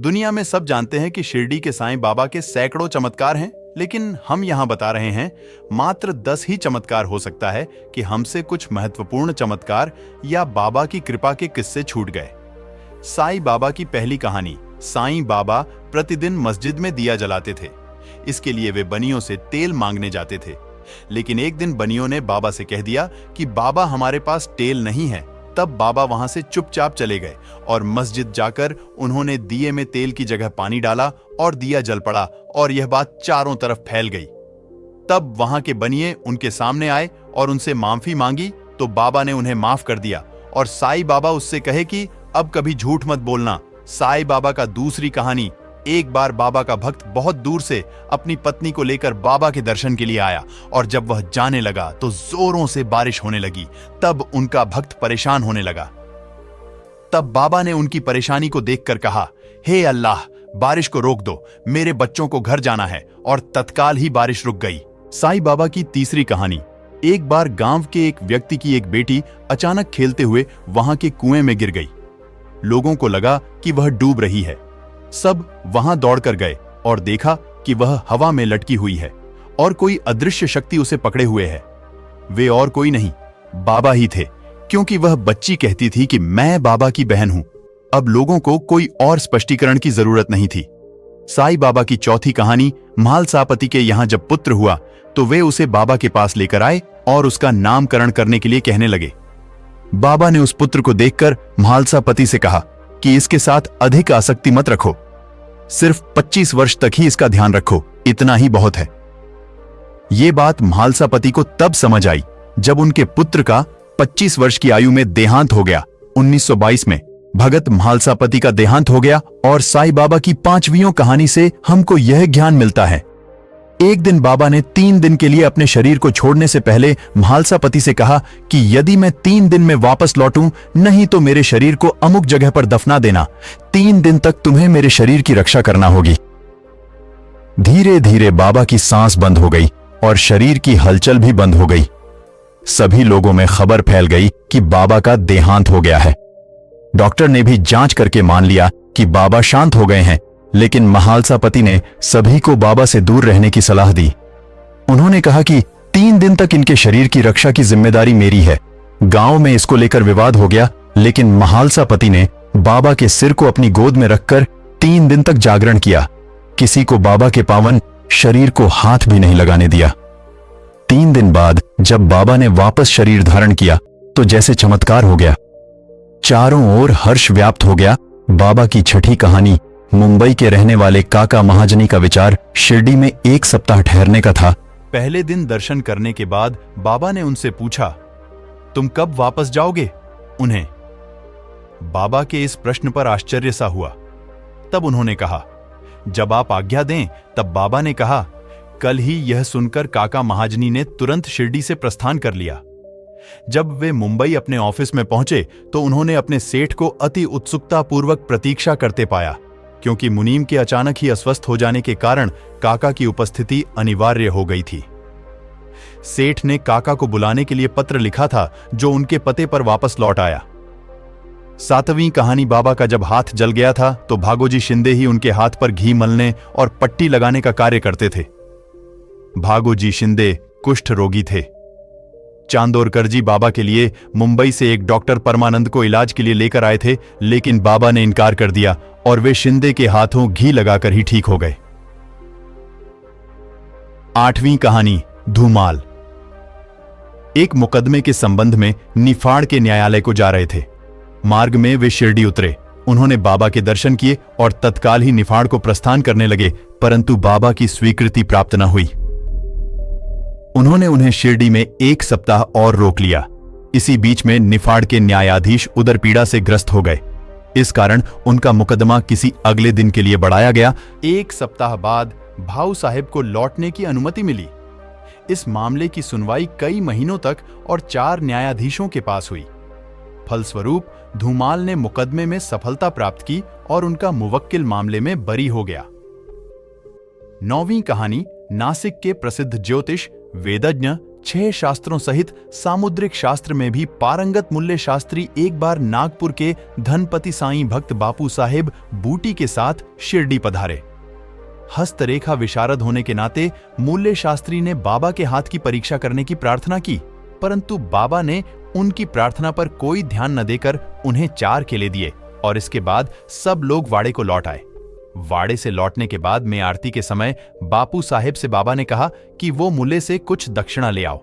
दुनिया में सब जानते हैं कि शिरडी के साईं बाबा के सैकड़ों चमत्कार हैं, लेकिन हम यहां बता रहे हैं मात्र 10 ही चमत्कार हो सकता है कि हमसे कुछ महत्वपूर्ण चमत्कार या बाबा की कृपा के किस्से छूट गए। साईं बाबा की पहली कहानी। साईं बाबा प्रतिदिन मस्जिद में दिया जलाते थे। इसके लिए वे बनियों से तेल मांगने जाते थे, लेकिन एक दिन बनियों ने बाबा से कह दिया कि बाबा हमारे पास तेल नहीं है। तब बाबा वहां से चुपचाप चले गए और मस्जिद जाकर उन्होंने दिए में तेल की जगह पानी डाला और दिया जल पड़ा और यह बात चारों तरफ फैल गई। तब वहां के बनिए उनके सामने आए और उनसे माफी मांगी तो बाबा ने उन्हें माफ कर दिया और साईं बाबा उससे कहे कि अब कभी झूठ मत बोलना। साईं बाबा का दूसरी कहानी। एक बार बाबा का भक्त बहुत दूर से अपनी पत्नी को लेकर बाबा के दर्शन के लिए आया और जब वह जाने लगा तो जोरों से बारिश होने लगी। तब उनका भक्त परेशान होने लगा। तब बाबा ने उनकी परेशानी को देखकर कहा, हे अल्लाह, बारिश को रोक दो, मेरे बच्चों को घर जाना है। और तत्काल ही बारिश रुक गई। साईं बाबा की तीसरी कहानी। एक बार गांव के एक व्यक्ति की एक बेटी अचानक खेलते हुए वहां के कुएं में गिर गई। लोगों को लगा कि वह डूब रही है। सब वहां दौड़कर गए और देखा कि वह हवा में लटकी हुई है और कोई अदृश्य शक्ति उसे पकड़े हुए है। वे और कोई नहीं, बाबा ही थे, क्योंकि वह बच्ची कहती थी कि मैं बाबा की बहन हूं। अब लोगों को कोई और स्पष्टीकरण की जरूरत नहीं थी। साईं बाबा की चौथी कहानी। म्हालसापति के यहां जब पुत्र हुआ तो वे उसे बाबा के पास लेकर आए और उसका नामकरण करने के लिए कहने लगे। बाबा ने उस पुत्र को देखकर म्हालसापति से कहा कि इसके साथ अधिक आसक्ति मत रखो, सिर्फ 25 वर्ष तक ही इसका ध्यान रखो, इतना ही बहुत है। ये बात म्हालसापति को तब समझ आई जब उनके पुत्र का 25 वर्ष की आयु में देहांत हो गया। 1922 में भगत म्हालसापति का देहांत हो गया और साईं बाबा की 5वीं कहानी से हमको यह ज्ञान मिलता है। एक दिन बाबा ने 3 दिन के लिए अपने शरीर को छोड़ने से पहले म्हालसापति से कहा कि यदि मैं 3 दिन में वापस लौटूं, नहीं तो मेरे शरीर को अमुक जगह पर दफना देना। 3 दिन तक तुम्हें मेरे शरीर की रक्षा करना होगी। धीरे धीरे बाबा की सांस बंद हो गई और शरीर की हलचल भी बंद हो गई। सभी लोगों में खबर फैल गई कि बाबा का देहांत हो गया है। डॉक्टर ने भी जांच करके मान लिया कि बाबा शांत हो गए हैं, लेकिन म्हालसापति ने सभी को बाबा से दूर रहने की सलाह दी। उन्होंने कहा कि 3 दिन तक इनके शरीर की रक्षा की जिम्मेदारी मेरी है। गांव में इसको लेकर विवाद हो गया, लेकिन म्हालसापति ने बाबा के सिर को अपनी गोद में रखकर 3 दिन तक जागरण किया। किसी को बाबा के पावन शरीर को हाथ भी नहीं लगाने दिया। 3 दिन बाद जब बाबा ने वापस शरीर धारण किया तो जैसे चमत्कार हो गया। चारों ओर हर्ष व्याप्त हो गया। बाबा की छठी कहानी। मुंबई के रहने वाले काका महाजनी का विचार शिरडी में 1 सप्ताह ठहरने का था। पहले दिन दर्शन करने के बाद बाबा ने उनसे पूछा, तुम कब वापस जाओगे? उन्हें बाबा के इस प्रश्न पर आश्चर्य सा हुआ। तब उन्होंने कहा, जब आप आज्ञा दें। तब बाबा ने कहा। कल ही यह सुनकर काका महाजनी ने तुरंत शिरडी से प्रस्थान कर लिया। जब वे मुंबई अपने ऑफिस में पहुंचे तो उन्होंने अपने सेठ को अति उत्सुकतापूर्वक प्रतीक्षा करते पाया, क्योंकि मुनीम के अचानक ही अस्वस्थ हो जाने के कारण काका की उपस्थिति अनिवार्य हो गई थी। सेठ ने काका को बुलाने के लिए पत्र लिखा था, जो उनके पते पर वापस लौट आया। 7वीं कहानी। बाबा का जब हाथ जल गया था तो भागोजी शिंदे ही उनके हाथ पर घी मलने और पट्टी लगाने का कार्य करते थे। भागोजी शिंदे कुष्ठ रोगी थे। चांदोरकर जी बाबा के लिए मुंबई से एक डॉक्टर परमानंद को इलाज के लिए लेकर आए थे, लेकिन बाबा ने इनकार कर दिया और वे शिंदे के हाथों घी लगाकर ही ठीक हो गए। 8वीं कहानी। धूमाल। एक मुकदमे के संबंध में निफाड़ के न्यायालय को जा रहे थे। मार्ग में वे शिरडी उतरे। उन्होंने बाबा के दर्शन किए और तत्काल ही निफाड़ को प्रस्थान करने लगे, परंतु बाबा की स्वीकृति प्राप्त न हुई। उन्होंने उन्हें शिरडी में 1 सप्ताह और रोक लिया। इसी बीच में निफाड़ के न्यायाधीश उदर पीड़ा से ग्रस्त हो गए। इस कारण उनका मुकदमा किसी अगले दिन के लिए बढ़ाया गया। 1 सप्ताह बाद भाऊ साहब को लौटने की अनुमति मिली। इस मामले की सुनवाई कई महीनों तक और 4 न्यायाधीशों के पास हुई। फलस्वरूप धूमाल ने मुकदमे में सफलता प्राप्त की और उनका मुवक्किल मामले में बरी हो गया। 9वीं कहानी। नासिक के प्रसिद्ध ज्योतिष, वेदज्ञ, 6 शास्त्रों सहित सामुद्रिक शास्त्र में भी पारंगत मूल्य शास्त्री एक बार नागपुर के धनपति साईं भक्त बापू साहेब बूटी के साथ शिरडी पधारे। हस्तरेखा विशारद होने के नाते मूल्य शास्त्री ने बाबा के हाथ की परीक्षा करने की प्रार्थना की, परंतु बाबा ने उनकी प्रार्थना पर कोई ध्यान न देकर उन्हें 4 केले दिए और इसके बाद सब लोग वाड़े को लौट आए। वाड़े से लौटने के बाद में आरती के समय बापू साहेब से बाबा ने कहा कि वो मूल्य से कुछ दक्षिणा ले आओ।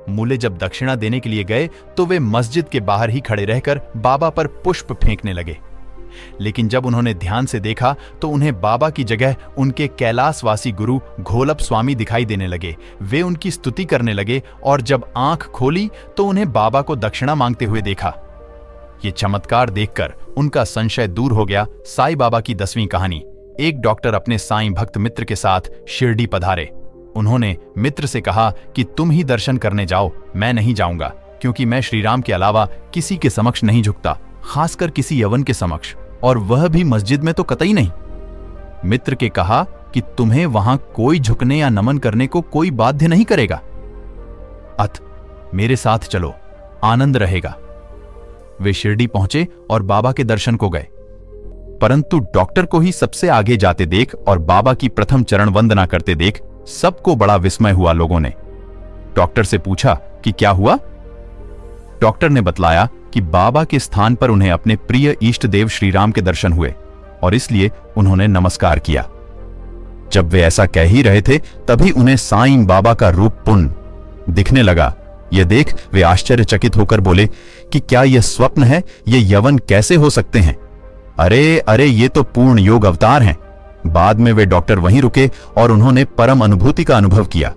मूल्य जब दक्षिणा देने के लिए गए तो वे मस्जिद के बाहर ही खड़े रहकर बाबा पर पुष्प फेंकने लगे, लेकिन जब उन्होंने ध्यान से देखा तो उन्हें बाबा की जगह उनके कैलाशवासी गुरु घोलप स्वामी दिखाई देने लगे। वे उनकी स्तुति करने लगे और जब आंख खोली तो उन्हें बाबा को दक्षिणा मांगते हुए देखा। ये चमत्कार देखकर उनका संशय दूर हो गया। साईं बाबा की 10वीं कहानी। एक डॉक्टर अपने साईं भक्त मित्र के साथ शिरडी पधारे। उन्होंने मित्र से कहा कि तुम ही दर्शन करने जाओ, मैं नहीं जाऊंगा, क्योंकि मैं श्री राम के अलावा किसी के समक्ष नहीं झुकता, खासकर किसी यवन के समक्ष, और वह भी मस्जिद में तो कतई नहीं। मित्र के कहा कि तुम्हें वहां कोई झुकने या नमन करने को कोई बाध्य नहीं करेगा, अत मेरे साथ चलो, आनंद रहेगा। वे शिरडी पहुंचे और बाबा के दर्शन को गए, परंतु डॉक्टर को ही सबसे आगे जाते देख और बाबा की प्रथम चरण वंदना करते देख सबको बड़ा विस्मय हुआ। लोगों ने डॉक्टर से पूछा कि क्या हुआ। डॉक्टर ने बतलाया कि बाबा के स्थान पर उन्हें अपने प्रिय इष्ट देव श्री राम के दर्शन हुए और इसलिए उन्होंने नमस्कार किया। जब वे ऐसा कह ही रहे थे तभी उन्हें साईं बाबा का रूप पुनः दिखने लगा। यह देख वे आश्चर्यचकित होकर बोले कि क्या यह स्वप्न है, ये यवन कैसे हो सकते हैं? अरे अरे, ये तो पूर्ण योग अवतार हैं। बाद में वे डॉक्टर वहीं रुके और उन्होंने परम अनुभूति का अनुभव किया।